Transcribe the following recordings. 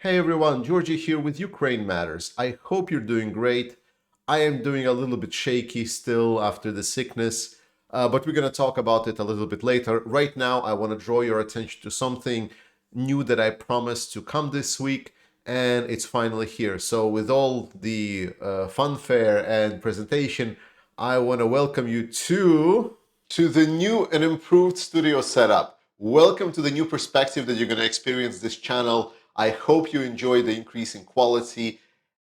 Hey everyone, Georgie here with Ukraine Matters. I hope you're doing great. I am doing a little bit shaky still after the sickness, but we're going to talk about it a little bit later. Right now, I want to draw your attention to something new that I promised to come this week, and it's finally here. So, with all the fanfare and presentation, I want to welcome you to the new and improved studio setup. Welcome to the new perspective that you're going to experience this channel. I hope you enjoy the increase in quality,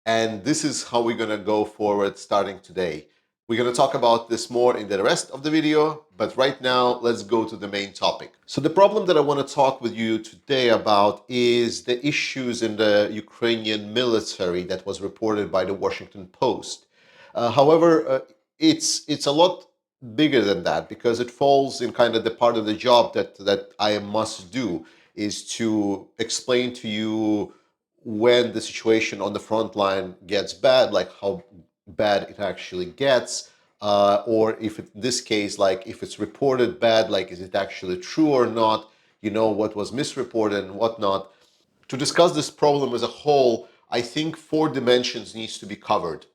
and this is how we're going to go forward starting today. We're going to talk about this more in the rest of the video, but right now let's go to the main topic. So the problem that I want to talk with you today about is the issues in the Ukrainian military that was reported by the Washington Post. However, it's a lot bigger than that because it falls in kind of the part of the job that I must do is to explain to you when the situation on the front line gets bad, like how bad it actually gets, or if in this case, like if it's reported bad, like is it actually true or not, what was misreported and whatnot. To discuss this problem as a whole, I think four dimensions needs to be covered.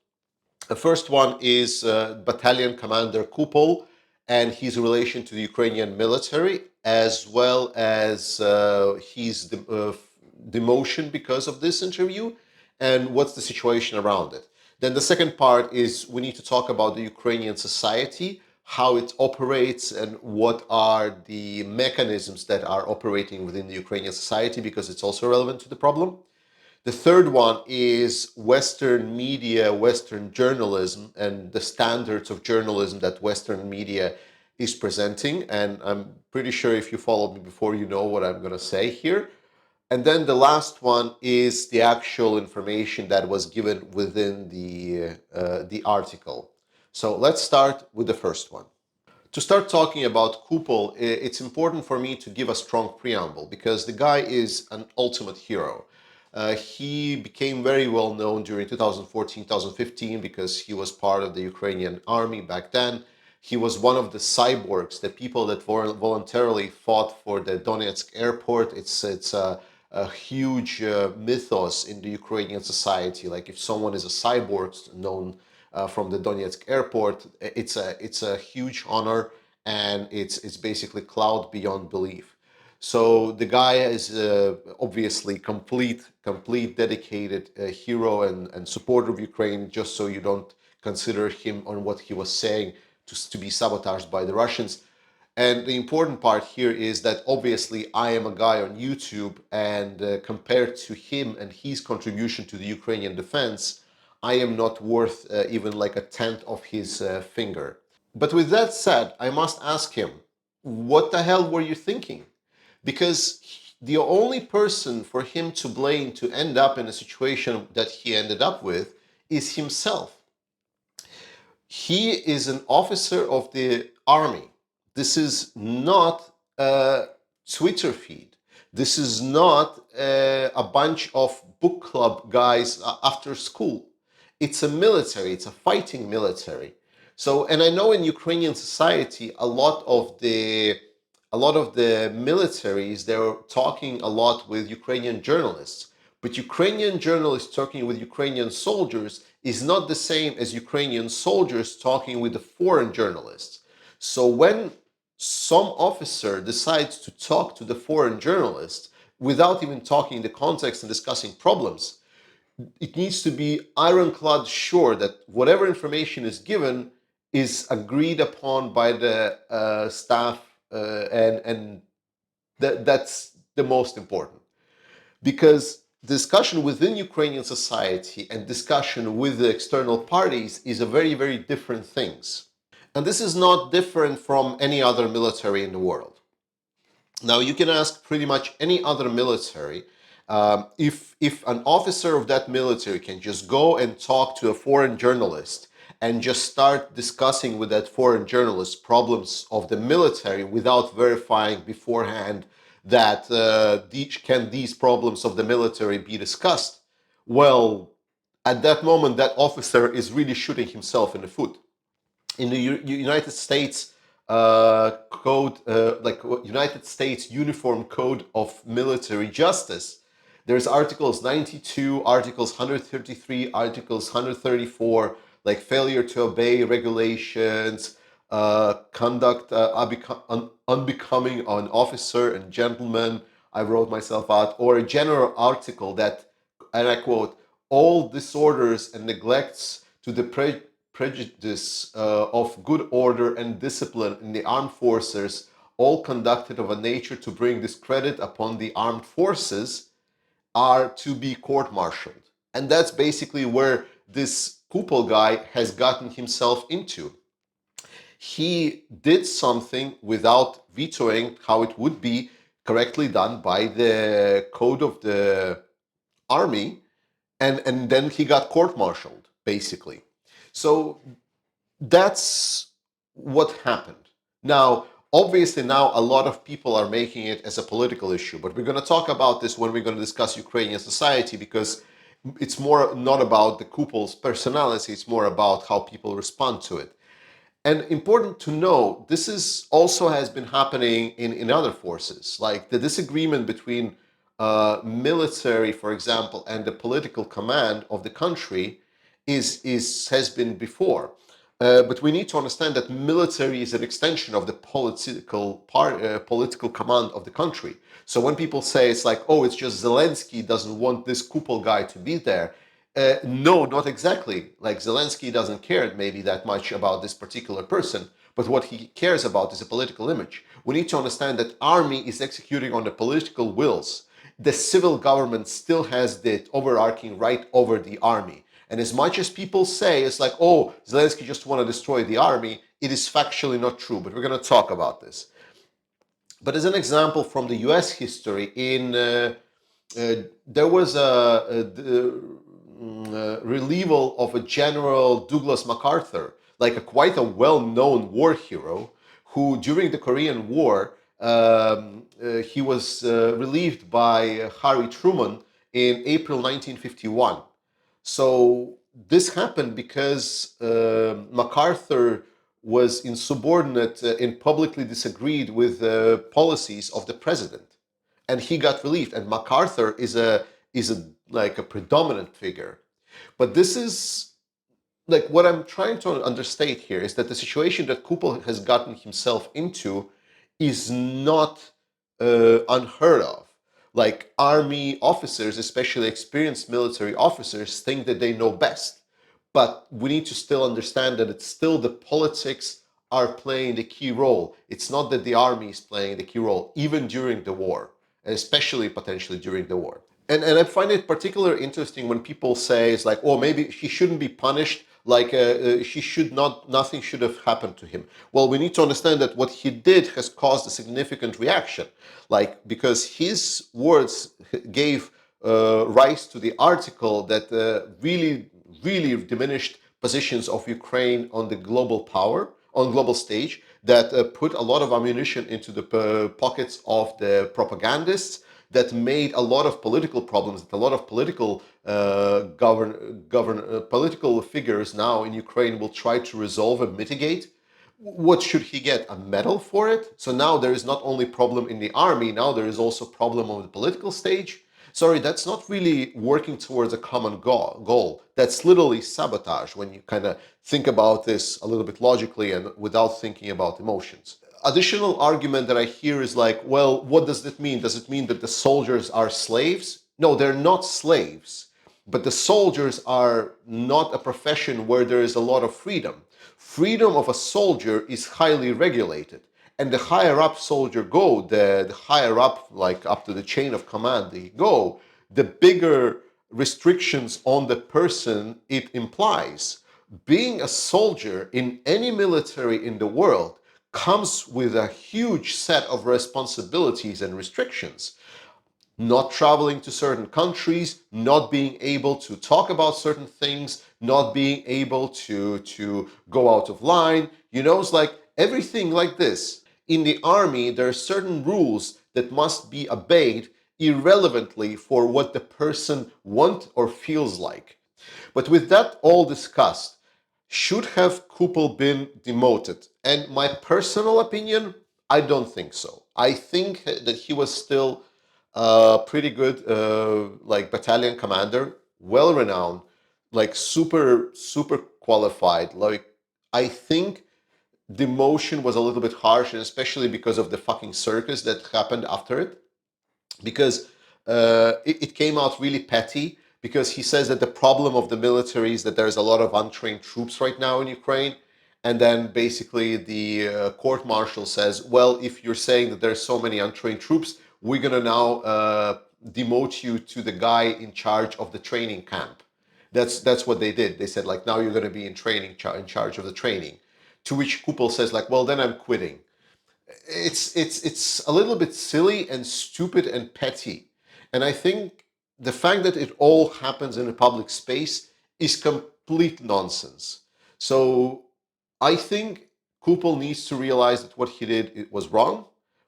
The first one is Battalion Commander Kupol and his relation to the Ukrainian military, as well as his demotion because of this interview, and what's the situation around it. Then the second part is we need to talk about the Ukrainian society, how it operates, and what are the mechanisms that are operating within the Ukrainian society, because it's also relevant to the problem. The third one is Western media, Western journalism, and the standards of journalism that Western media is presenting. And I'm pretty sure if you followed me before, you know what I'm going to say here. And then the last one is the actual information that was given within the article. So let's start with the first one. To start talking about Kupol, it's important for me to give a strong preamble because the guy is an ultimate hero. He became very well known during 2014, 2015 because he was part of the Ukrainian army back then. He was one of the cyborgs, the people that voluntarily fought for the Donetsk airport. It's a huge mythos in the Ukrainian society. Like if someone is a cyborg known from the Donetsk airport, it's a huge honor, and it's basically cloud beyond belief. So the guy is obviously complete dedicated hero and supporter of Ukraine. Just so you don't consider him on what he was saying to be sabotaged by the Russians. And the important part here is that obviously I am a guy on YouTube, and compared to him and his contribution to the Ukrainian defense, I am not worth even like a tenth of his finger. But with that said, I must ask him, what the hell were you thinking? Because the only person for him to blame to end up in a situation that he ended up with is himself. He is an officer of the army. This is not a Twitter feed. This is not a bunch of book club guys after school. It's a military, it's a fighting military. So, and I know in Ukrainian society, a lot of the militaries, they're talking a lot with Ukrainian journalists. But Ukrainian journalists talking with Ukrainian soldiers is not the same as Ukrainian soldiers talking with the foreign journalists. So when some officer decides to talk to the foreign journalist without even talking in the context and discussing problems, it needs to be ironclad sure that whatever information is given is agreed upon by the staff, and that's the most important, because discussion within Ukrainian society and discussion with the external parties is a very different things. And this is not different from any other military in the world. Now, you can ask pretty much any other military, if an officer of that military can just go and talk to a foreign journalist and just start discussing with that foreign journalist problems of the military without verifying beforehand that can these problems of the military be discussed, well, at that moment, that officer is really shooting himself in the foot. In the United States United States Uniform Code of Military Justice, There's articles 92, articles 133, articles 134, like failure to obey regulations, conduct unbecoming an officer and gentleman. I wrote myself out, or a general article that, and I quote, all disorders and neglects to the prejudice of good order and discipline in the armed forces, all conducted of a nature to bring discredit upon the armed forces, are to be court-martialed. And that's basically where this Kupol guy has gotten himself into. He did something without vetoing how it would be correctly done by the code of the army, and then he got court-martialed, basically. So that's what happened. Now, obviously, now a lot of people are making it as a political issue, but we're going to talk about this when we're going to discuss Ukrainian society, because it's more not about the Kupol's personality, it's more about how people respond to it. And important to know, this is also has been happening in other forces, like the disagreement between military, for example, and the political command of the country is has been before. But we need to understand that military is an extension of the political command of the country. So when people say it's like, oh, it's just Zelensky doesn't want this Kupol guy to be there, no, not exactly. Like Zelensky doesn't care maybe that much about this particular person, but what he cares about is a political image. We need to understand that army is executing on the political wills. The civil government still has the overarching right over the army. And as much as people say it's like, oh, Zelensky just want to destroy the army, it is factually not true. But we're going to talk about this. But as an example from the U.S. history, there was a relieval of a General Douglas MacArthur, like quite a well-known war hero, who during the Korean War he was relieved by Harry Truman in April 1951. So this happened because MacArthur was insubordinate and publicly disagreed with the policies of the president, and he got relieved. And MacArthur is a like a predominant figure. But this is like what I'm trying to understate here is that the situation that Kupol has gotten himself into is not unheard of. Like army officers, especially experienced military officers, think that they know best. But we need to still understand that it's still the politics are playing the key role. It's not that the army is playing the key role, even during the war, and especially potentially during the war. And I find it particularly interesting when people say it's like, oh, maybe he shouldn't be punished, like he should not, nothing should have happened to him. Well, we need to understand that what he did has caused a significant reaction, like because his words gave rise to the article that really diminished positions of Ukraine on the global power, on global stage, that put a lot of ammunition into the pockets of the propagandists, that made a lot of political problems, that a lot of political political figures now in Ukraine will try to resolve and mitigate. What should he get? A medal for it? So now there is not only problem in the army, now there is also problem on the political stage. Sorry, that's not really working towards a common goal. That's literally sabotage when you kind of think about this a little bit logically and without thinking about emotions. Additional argument that I hear is like, well, what does that mean? Does it mean that the soldiers are slaves? No, they're not slaves. But the soldiers are not a profession where there is a lot of freedom. Freedom of a soldier is highly regulated. And the higher up soldier go, the higher up, like up to the chain of command they go, the bigger restrictions on the person it implies. Being a soldier in any military in the world comes with a huge set of responsibilities and restrictions. Not traveling to certain countries, not being able to talk about certain things, not being able to go out of line. You know, it's like everything like this. In the army, there are certain rules that must be obeyed irrelevantly for what the person wants or feels like. But with that all discussed, should have Kupol been demoted? And my personal opinion, I don't think so. I think that he was still Pretty good, like battalion commander, well renowned, like super qualified. Like I think the motion was a little bit harsh, and especially because of the fucking circus that happened after it, because it came out really petty, because he says that the problem of the military is that there's a lot of untrained troops right now in Ukraine. And then basically the court martial says, well, if you're saying that there's so many untrained troops, we're going to now demote you to the guy in charge of the training camp. That's what they did. They said, like, now you're going to be in training, in charge of the training. To which Kupol says, like, well, then I'm quitting. It's a little bit silly and stupid and petty. And I think the fact that it all happens in a public space is complete nonsense. So I think Kupol needs to realize that what he did, it was wrong.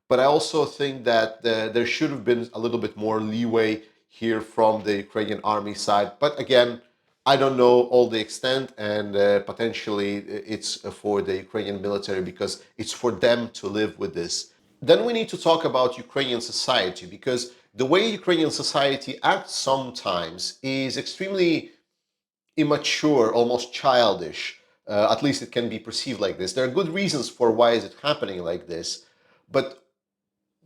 But I also think that there should have been a little bit more leeway here from the Ukrainian army side. But again, I don't know all the extent, and potentially it's for the Ukrainian military, because it's for them to live with this. Then we need to talk about Ukrainian society, because the way Ukrainian society acts sometimes is extremely immature, almost childish. At least it can be perceived like this. There are good reasons for why is it happening like this, but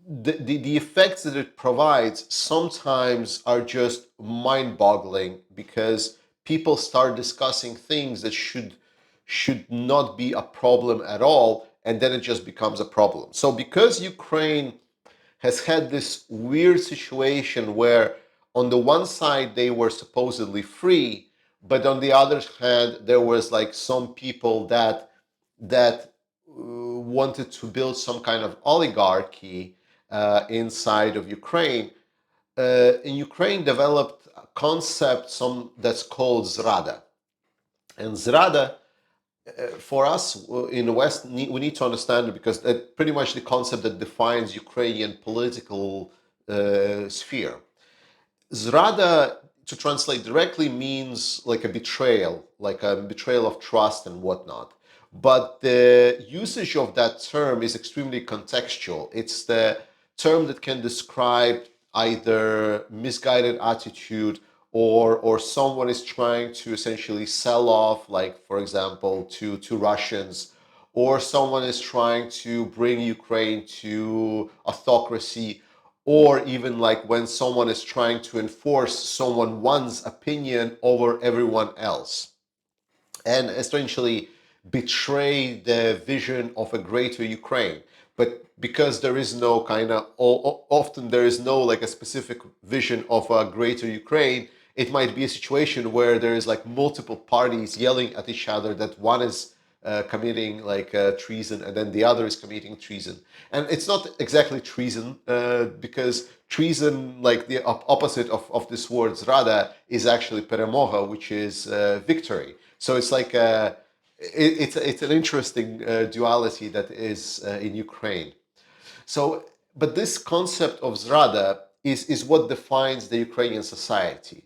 the effects that it provides sometimes are just mind-boggling, because people start discussing things that should not be a problem at all, and then it just becomes a problem. So because Ukraine has had this weird situation where on the one side they were supposedly free, but on the other hand there was like some people that wanted to build some kind of oligarchy inside of Ukraine. In Ukraine developed a concept some that's called Zrada. And Zrada, for us in the West, we need to understand it, because that pretty much the concept that defines Ukrainian political sphere. Zrada, to translate directly, means like a betrayal of trust and whatnot. But the usage of that term is extremely contextual. It's the term that can describe either misguided attitude, or someone is trying to essentially sell off, like for example, to Russians, or someone is trying to bring Ukraine to autocracy, or even like when someone is trying to enforce one's opinion over everyone else, and essentially betray the vision of a greater Ukraine. But because there is no kind of, often there is no like a specific vision of a greater Ukraine, it might be a situation where there is like multiple parties yelling at each other that one is committing like treason, and then the other is committing treason. And it's not exactly treason, because treason, like the opposite of this word zrada, is actually peremoga, which is victory. So it's like it's an interesting duality that is in Ukraine. So, but this concept of Zrada is what defines the Ukrainian society.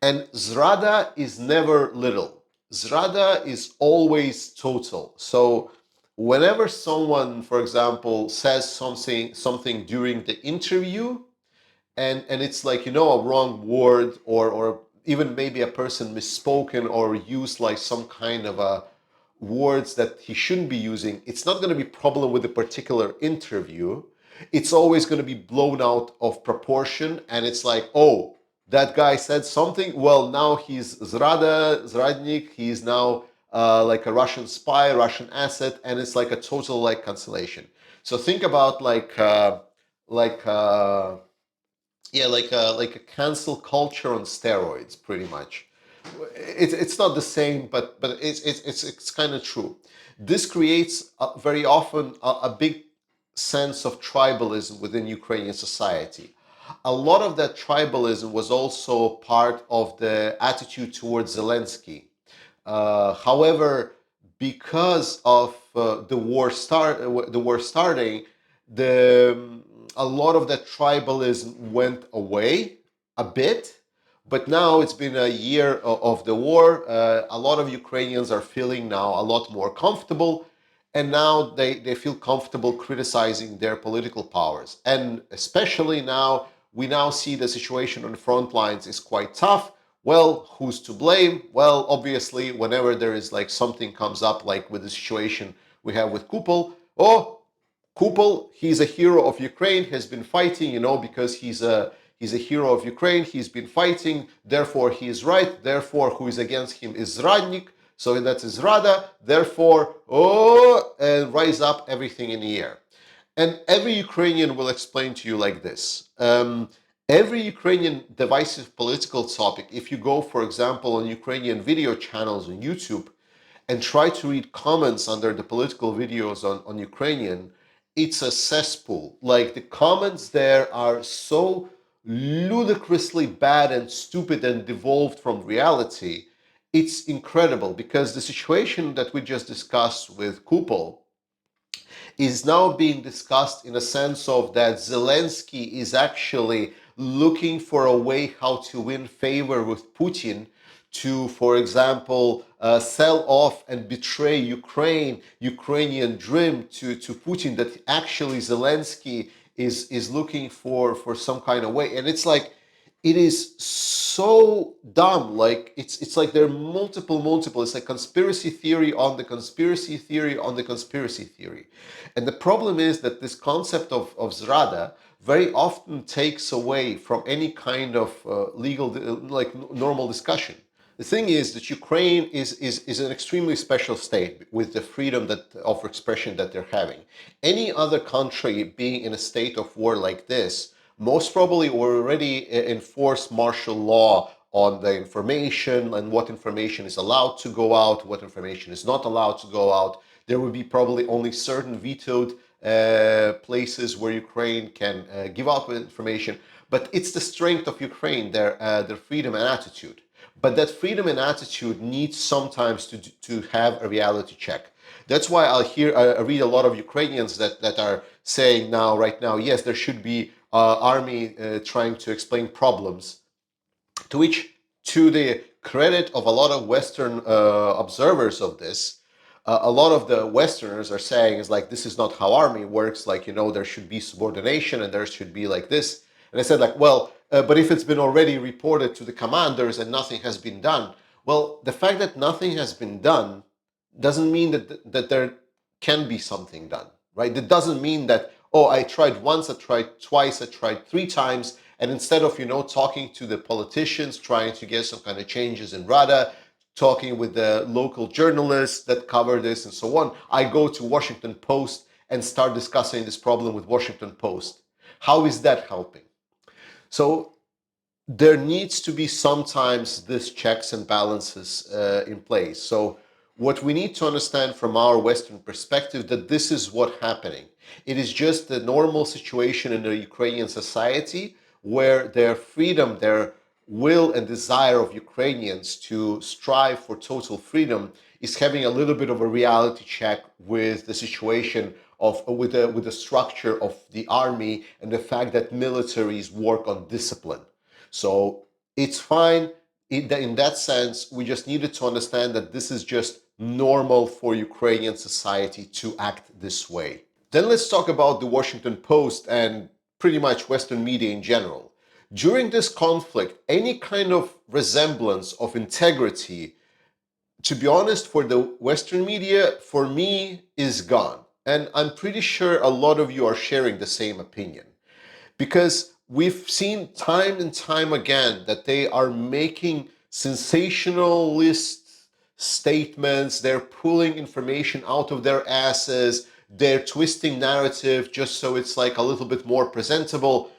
And Zrada is never little. Zrada is always total. So whenever someone, for example, says something during the interview, and it's like, a wrong word, or even maybe a person misspoken or used like some kind of a words that he shouldn't be using, it's not going to be problem with a particular interview. It's always going to be blown out of proportion, and it's like, oh, that guy said something, well, now he's Zradnik, he's now like a Russian spy, Russian asset, and it's like a total like cancellation. So think about like like a cancel culture on steroids, pretty much. It's not the same, but it's kind of true. This creates very often a big sense of tribalism within Ukrainian society. A lot of that tribalism was also part of the attitude towards Zelensky. However, because of the war starting, the a lot of that tribalism went away a bit. But now it's been a year of the war. A lot of Ukrainians are feeling now a lot more comfortable, and now they feel comfortable criticizing their political powers. And especially now We now see the situation on the front lines is quite tough. Well, who's to blame? Well, obviously, whenever there is like something comes up, like with the situation we have with Kupol, oh, Kupol, he's a hero of Ukraine, has been fighting, because he's a hero of Ukraine, he's been fighting, therefore he is right, therefore who is against him is Zradnik, so that's Zrada, therefore, and rise up everything in the air. And every Ukrainian will explain to you like this. Every Ukrainian divisive political topic, if you go, for example, on Ukrainian video channels on YouTube and try to read comments under the political videos on Ukrainian, it's a cesspool. Like the comments there are so ludicrously bad and stupid and devolved from reality. It's incredible because the situation that we just discussed with Kupol is now being discussed in a sense of that Zelensky is actually looking for a way how to win favor with Putin to, for example, sell off and betray Ukrainian dream to Putin, that actually Zelensky is looking for some kind of way. And it's like, it is so dumb. Like it's like there are multiple. It's like conspiracy theory on the conspiracy theory on the conspiracy theory. And the problem is that this concept of Zrada very often takes away from any kind of legal, like normal discussion. The thing is that Ukraine is an extremely special state with the freedom of expression that they're having. Any other country being in a state of war like this, most probably already enforce martial law on the information and what information is allowed to go out, what information is not allowed to go out. There would be probably only certain vetoed places where Ukraine can give out information. But it's the strength of Ukraine, their freedom and attitude. But that freedom and attitude needs sometimes to have a reality check. That's why I read a lot of Ukrainians that are saying right now, yes, there should be army trying to explain problems, to which, to the credit of a lot of Western observers of this, a lot of the Westerners are saying is like, this is not how army works. Like, there should be subordination and there should be like this. And I said like, well, but if it's been already reported to the commanders and nothing has been done, well, the fact that nothing has been done doesn't mean that there can be something done, right? That doesn't mean that, oh, I tried once, I tried twice, I tried three times, and instead of, talking to the politicians, trying to get some kind of changes in Zrada, talking with the local journalists that cover this and so on, I go to Washington Post and start discussing this problem with Washington Post. How is that helping? So there needs to be sometimes this checks and balances in place. So what we need to understand from our Western perspective, that this is what's happening. It is just the normal situation in the Ukrainian society where their freedom, their will and desire of Ukrainians to strive for total freedom is having a little bit of a reality check with the situation with the structure of the army and the fact that militaries work on discipline. So it's fine. In that sense, we just needed to understand that this is just normal for Ukrainian society to act this way. Then let's talk about the Washington Post and pretty much Western media in general. During this conflict, any kind of resemblance of integrity, to be honest, for the Western media, for me, is gone. And I'm pretty sure a lot of you are sharing the same opinion. Because we've seen time and time again that they are making sensationalist statements, they're pulling information out of their asses, they're twisting narrative just so it's like a little bit more presentable.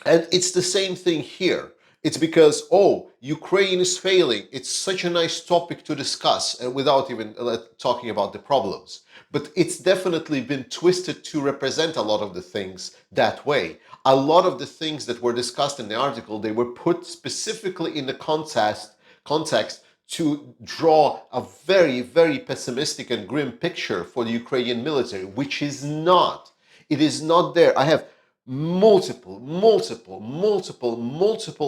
And it's the same thing here. It's because, oh, Ukraine is failing. It's such a nice topic to discuss without even talking about the problems. But it's definitely been twisted to represent a lot of the things that way. A lot of the things that were discussed in the article, they were put specifically in the context to draw a very, very pessimistic and grim picture for the Ukrainian military, which is not. It is not there. I have multiple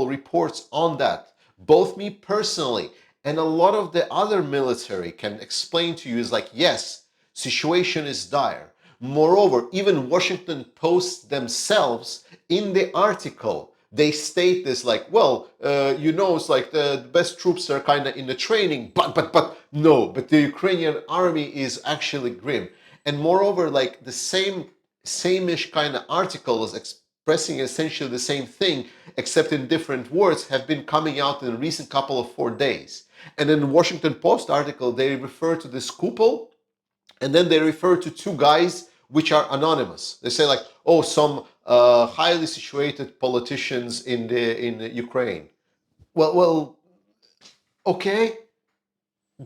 reports on that. Both me personally and a lot of the other military can explain to you is like, yes, situation is dire. Moreover, even Washington Post themselves in the article, they state this like, well, it's like the best troops are kind of in the training, but no, but the Ukrainian army is actually grim. And moreover, like the same-ish kind of articles expressing essentially the same thing, except in different words, have been coming out in the recent couple of 4 days. And in the Washington Post article, they refer to this Kupol, and then they refer to two guys which are anonymous. They say like, oh, some highly situated politicians in Ukraine. Well, okay,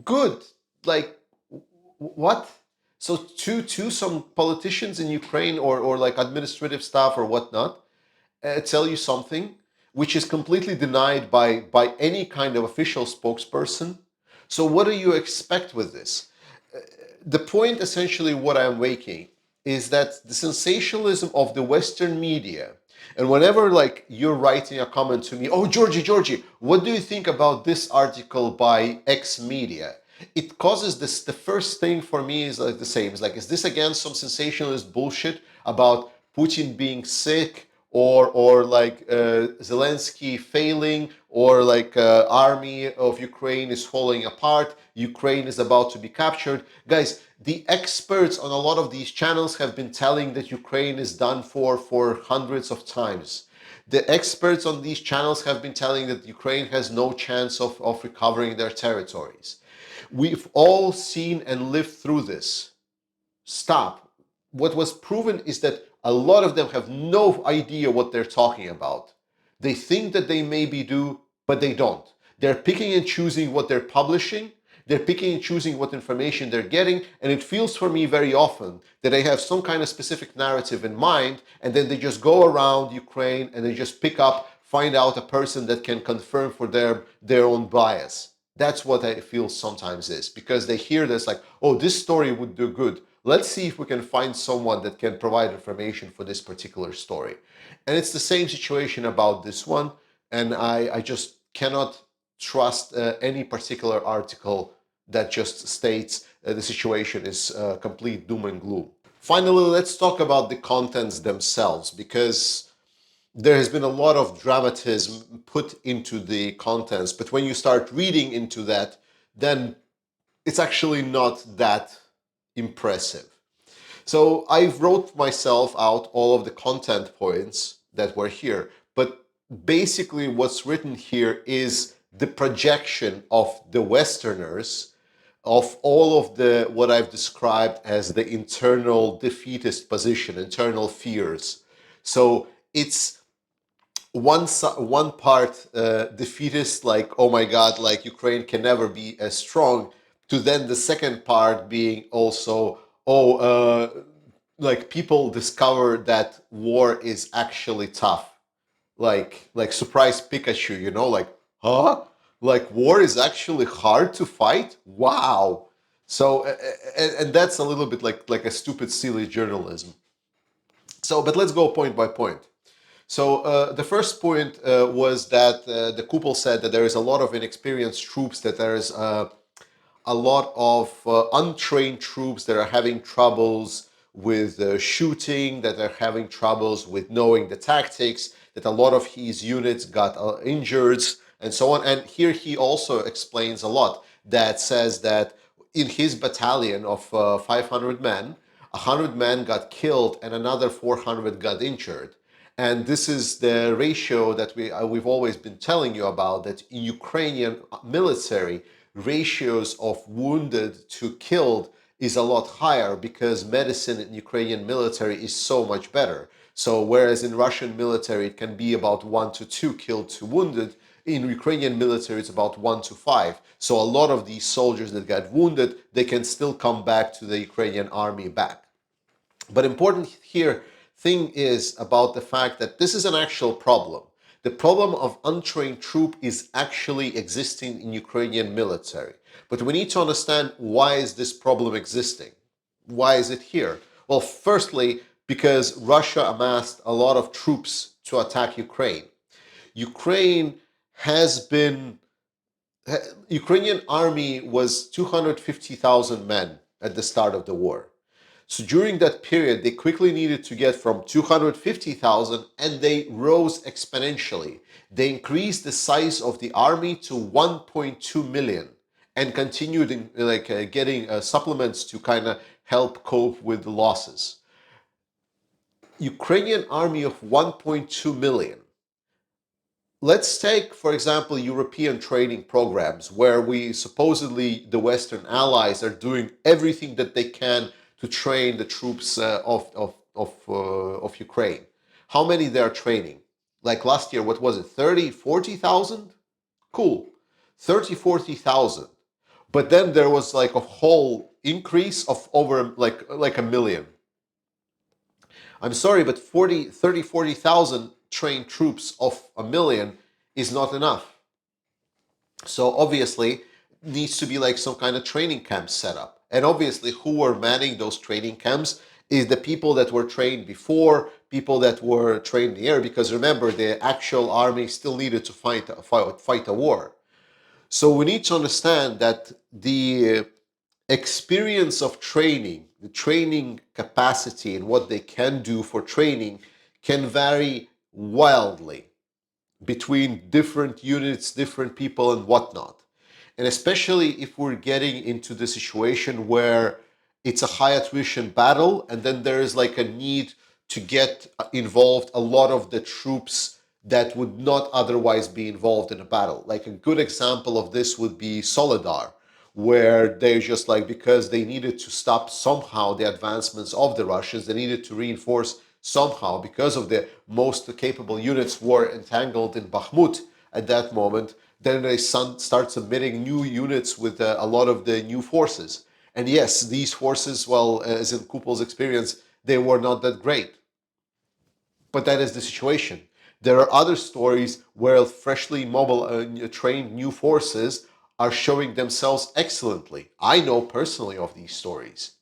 good. Like, what? So two some politicians in Ukraine or like administrative staff or whatnot tell you something which is completely denied by any kind of official spokesperson. So what do you expect with this? The point essentially what I'm making is that the sensationalism of the Western media, and whenever like you're writing a comment to me, oh Georgie, what do you think about this article by X media? It causes this, the first thing for me is like the same. It's like, is this again some sensationalist bullshit about Putin being sick, or like Zelensky failing, or like army of Ukraine is falling apart, Ukraine is about to be captured? Guys, the experts on a lot of these channels have been telling that Ukraine is done for hundreds of times. The experts on these channels have been telling that Ukraine has no chance of recovering their territories. We've all seen and lived through this. Stop. What was proven is that a lot of them have no idea what they're talking about. They think that they maybe do, but they don't. They're picking and choosing what they're publishing. They're picking and choosing what information they're getting. And it feels for me very often that they have some kind of specific narrative in mind, and then they just go around Ukraine and they just pick up, find out a person that can confirm for their own bias. That's what I feel sometimes is, because they hear this like, oh, this story would do good. Let's see if we can find someone that can provide information for this particular story. And it's the same situation about this one. And I just cannot trust any particular article that just states the situation is complete doom and gloom. Finally, let's talk about the contents themselves, because there has been a lot of dramatism put into the contents, but when you start reading into that, then it's actually not that impressive. So I wrote myself out all of the content points that were here, but basically what's written here is the projection of the Westerners of all of the what I've described as the internal defeatist position, internal fears. So it's one part defeatist, like, oh my god, like Ukraine can never be as strong, to then the second part being also, oh, like people discover that war is actually tough, like surprise Pikachu, like, huh, like war is actually hard to fight, wow. So and that's a little bit like a stupid silly journalism. So but let's go point by point. So the first point was that the Kupol said that there is a lot of inexperienced troops, that there is a lot of untrained troops that are having troubles with shooting, that are having troubles with knowing the tactics, that a lot of his units got injured, and so on. And here he also explains a lot that says that in his battalion of 500 men, 100 men got killed and another 400 got injured. And this is the ratio that we've always been telling you about, that in Ukrainian military, ratios of wounded to killed is a lot higher, because medicine in Ukrainian military is so much better. So whereas in Russian military it can be about 1 to 2 killed to wounded, in Ukrainian military it's about 1 to 5. So a lot of these soldiers that got wounded, they can still come back to the Ukrainian army back. But important here thing is about the fact that this is an actual problem. The problem of untrained troop is actually existing in Ukrainian military. But we need to understand, why is this problem existing? Why is it here? Well, firstly, because Russia amassed a lot of troops to attack Ukraine. Ukraine has been Ukrainian army was 250,000 men at the start of the war. So during that period, they quickly needed to get from 250,000 and they rose exponentially. They increased the size of the army to 1.2 million and continued getting supplements to kind of help cope with the losses. Ukrainian army of 1.2 million. Let's take, for example, European training programs where we supposedly, the Western allies, are doing everything that they can to train the troops of Ukraine. How many they are training? Like last year, what was it, 30, 40,000? Cool. 30, 40,000. But then there was like a whole increase of over like a million. I'm sorry, but 40,000 trained troops of a million is not enough. So obviously, needs to be like some kind of training camp set up. And obviously, who were manning those training camps is the people that were trained before, people that were trained in the air. Because remember, the actual army still needed to fight a war. So we need to understand that the experience of training, the training capacity, and what they can do for training can vary wildly between different units, different people, and whatnot. And especially if we're getting into the situation where it's a high attrition battle, and then there is like a need to get involved a lot of the troops that would not otherwise be involved in a battle. Like a good example of this would be Solidar, where they just like, because they needed to stop somehow the advancements of the Russians, they needed to reinforce somehow because of the most capable units were entangled in Bakhmut at that moment. Then they start submitting new units with a lot of the new forces. And yes, these forces, well, as in Kupol's experience, they were not that great. But that is the situation. There are other stories where freshly mobile, trained new forces are showing themselves excellently. I know personally of these stories.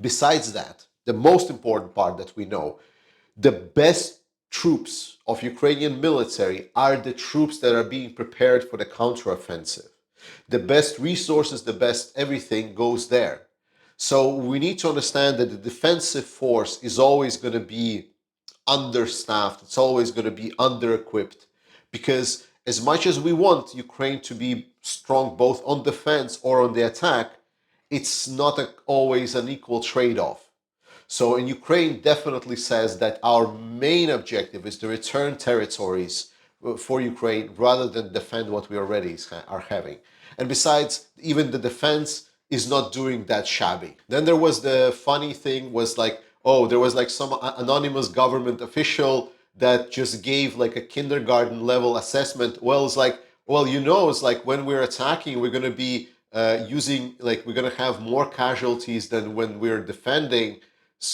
Besides that, the most important part that we know, the best troops of Ukrainian military are the troops that are being prepared for the counteroffensive. The best resources, the best everything goes there. So we need to understand that the defensive force is always going to be understaffed, it's always going to be under equipped. Because as much as we want Ukraine to be strong both on defense or on the attack, it's not always an equal trade off. So, in Ukraine definitely says that our main objective is to return territories for Ukraine rather than defend what we already are having. And besides, even the defense is not doing that shabby. Then there was the funny thing was like, oh, there was like some anonymous government official that just gave like a kindergarten level assessment. Well, it's like, well, it's like when we're attacking, we're going to be we're going to have more casualties than when we're defending.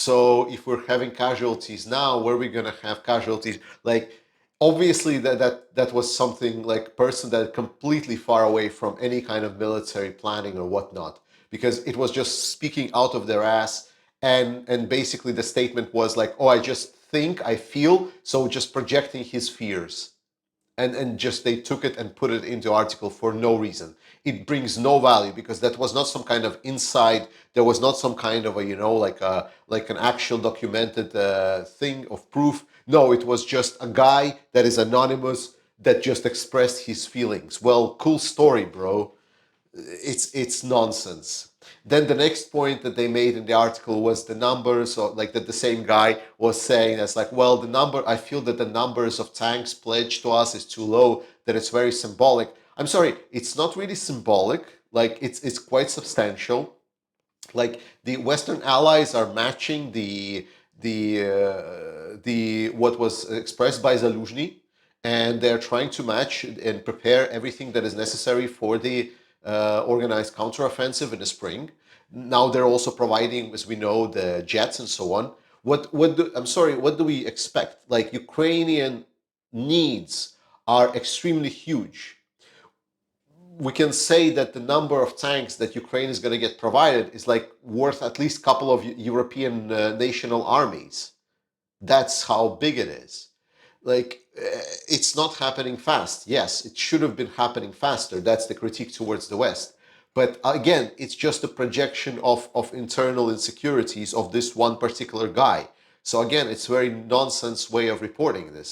So if we're having casualties now, where are we going to have casualties? Like, obviously that was something like person that completely far away from any kind of military planning or whatnot, because it was just speaking out of their ass. And basically the statement was like, oh, I just think, I feel, so just projecting his fears. And just they took it and put it into article for no reason. It brings no value because that was not some kind of insight. There was not some kind of a like an actual documented thing of proof. No, it was just a guy that is anonymous that just expressed his feelings. Well, cool story, bro. It's nonsense. Then the next point that they made in the article was the numbers, or like that the same guy was saying that's like, well, the number, I feel that the numbers of tanks pledged to us is too low, that it's very symbolic. I'm sorry, it's not really symbolic. Like it's quite substantial. Like the Western allies are matching the what was expressed by Zaluzhny, and they're trying to match and prepare everything that is necessary for the organized counteroffensive in the spring. Now they're also providing, as we know, the jets and so on. What do we expect? Like Ukrainian needs are extremely huge. We can say that the number of tanks that Ukraine is going to get provided is like worth at least a couple of European national armies. That's how big it is. Like, it's not happening fast. Yes, it should have been happening faster. That's the critique towards the West. But again, it's just a projection of internal insecurities of this one particular guy. So again, it's a very nonsense way of reporting this.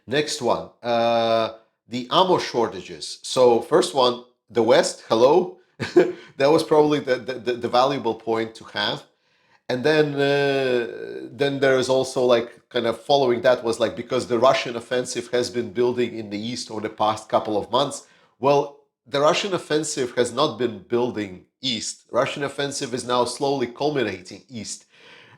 Next one, the ammo shortages. So first one, the West, hello. That was probably the valuable point to have. And then there is also like kind of following that was like because the Russian offensive has been building in the east over the past couple of months. Well, the Russian offensive has not been building east. Russian offensive is now slowly culminating east,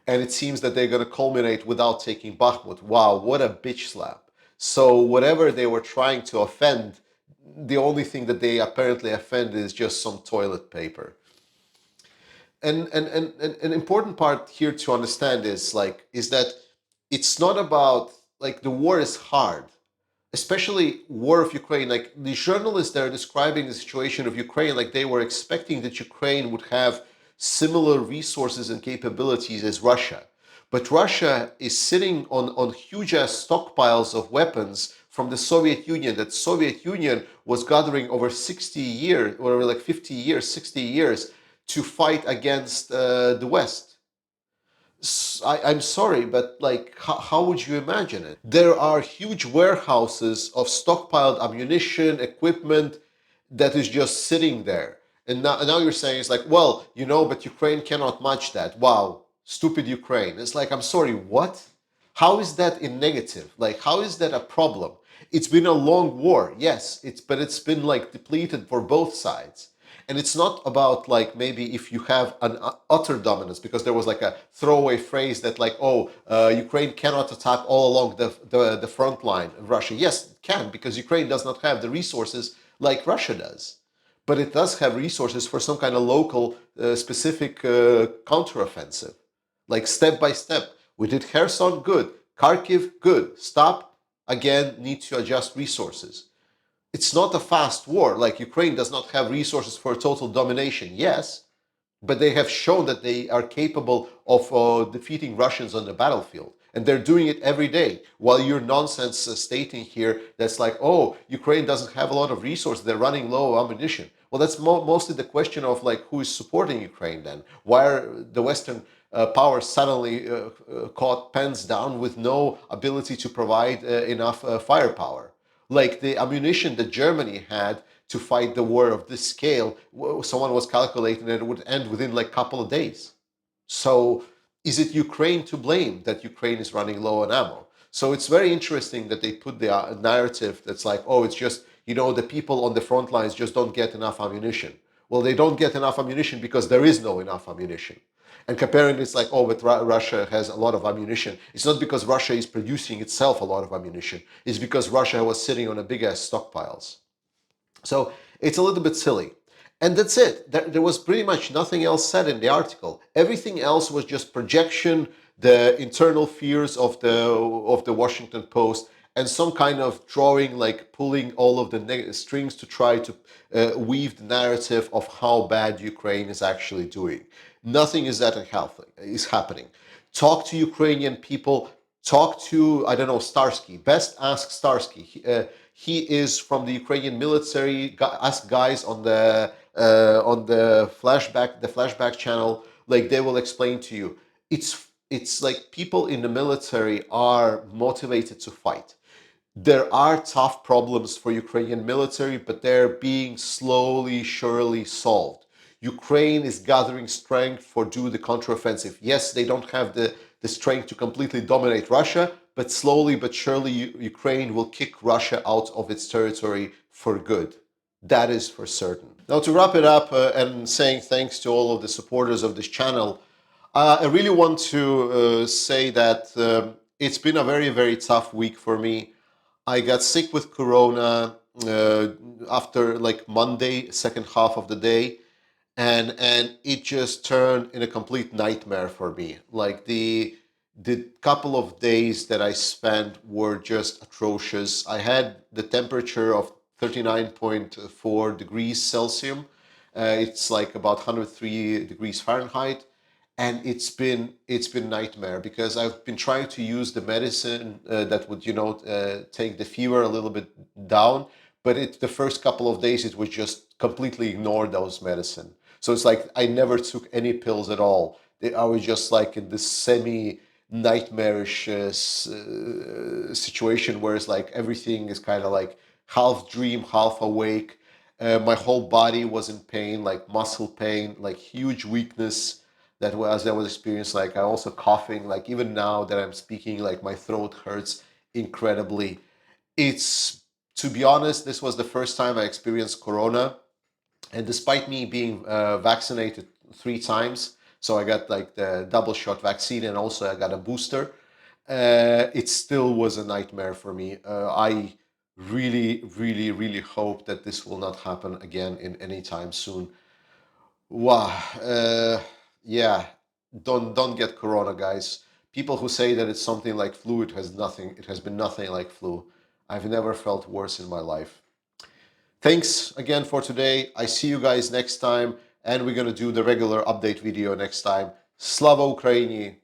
and it seems that they're going to culminate without taking Bakhmut. Wow, what a bitch slap! So whatever they were trying to offend, the only thing that they apparently offend is just some toilet paper. And an important part here to understand is that it's not about like the war is hard, especially war of Ukraine. Like the journalists that are describing the situation of Ukraine, like they were expecting that Ukraine would have similar resources and capabilities as Russia. But Russia is sitting on huge ass stockpiles of weapons from the Soviet Union that Soviet Union was gathering over 60 years, or like 50 years, 60 years to fight against the West. I'm sorry, but like, how would you imagine it? There are huge warehouses of stockpiled ammunition, equipment that is just sitting there. And now you're saying it's like, well, but Ukraine cannot match that. Wow, stupid Ukraine. It's like, I'm sorry, what? How is that in negative? Like, how is that a problem? It's been a long war, yes, but it's been like depleted for both sides. And it's not about like maybe if you have an utter dominance, because there was like a throwaway phrase that like, oh, Ukraine cannot attack all along the front line of Russia. Yes, it can, because Ukraine does not have the resources like Russia does. But it does have resources for some kind of local, specific counteroffensive, like step by step. We did Kherson, good. Kharkiv, good. Stop, again, need to adjust resources. It's not a fast war. Like Ukraine does not have resources for total domination, yes, but they have shown that they are capable of defeating Russians on the battlefield. And they're doing it every day. While you're nonsense stating here that's like, oh, Ukraine doesn't have a lot of resources, they're running low on ammunition. Well, that's mostly the question of like who is supporting Ukraine then? Why are the Western powers suddenly caught pens down with no ability to provide enough firepower? Like the ammunition that Germany had to fight the war of this scale, someone was calculating that it would end within like a couple of days. So is it Ukraine to blame that Ukraine is running low on ammo? So it's very interesting that they put the narrative that's like, oh, it's just, the people on the front lines just don't get enough ammunition. Well, they don't get enough ammunition because there is no enough ammunition. And comparing it's like, oh, but Russia has a lot of ammunition. It's not because Russia is producing itself a lot of ammunition. It's because Russia was sitting on a big ass stockpiles. So it's a little bit silly. And that's it. There was pretty much nothing else said in the article. Everything else was just projection, the internal fears of the Washington Post, and some kind of drawing, like pulling all of the strings to try to weave the narrative of how bad Ukraine is actually doing. Nothing is that healthy is happening. Talk to Ukrainian people. Talk to, I don't know, Starsky. Best ask Starsky. He is from the Ukrainian military. Ask guys on the flashback channel. Like they will explain to you. It's like people in the military are motivated to fight. There are tough problems for Ukrainian military, but they're being slowly, surely solved. Ukraine is gathering strength for do the counteroffensive. Yes, they don't have the strength to completely dominate Russia, but slowly but surely Ukraine will kick Russia out of its territory for good. That is for certain. Now, to wrap it up and saying thanks to all of the supporters of this channel, I really want to say that it's been a very, very tough week for me. I got sick with corona after like Monday, second half of the day, and it just turned in a complete nightmare for me. Like the couple of days that I spent were just atrocious. I had the temperature of 39.4 degrees Celsius. It's like about 103 degrees Fahrenheit, and it's been nightmare because I've been trying to use the medicine that would take the fever a little bit down, but the first couple of days it was just completely ignored those medicine. So it's like I never took any pills at all. I was just like in this semi nightmarish situation where it's like everything is kind of like half dream, half awake. My whole body was in pain, like muscle pain, like huge weakness that was experienced. Like I also coughing, like even now that I'm speaking, like my throat hurts incredibly. It's, to be honest, this was the first time I experienced corona, and despite me being vaccinated 3 times, so I got like the double shot vaccine and also I got a booster, it still was a nightmare for me. I really, really, really hope that this will not happen again in any time soon. Wow. Yeah. Don't get corona, guys. People who say that it's something like flu, it has nothing. It has been nothing like flu. I've never felt worse in my life. Thanks again for today. I see you guys next time, and we're gonna do the regular update video next time. Slava Ukraini!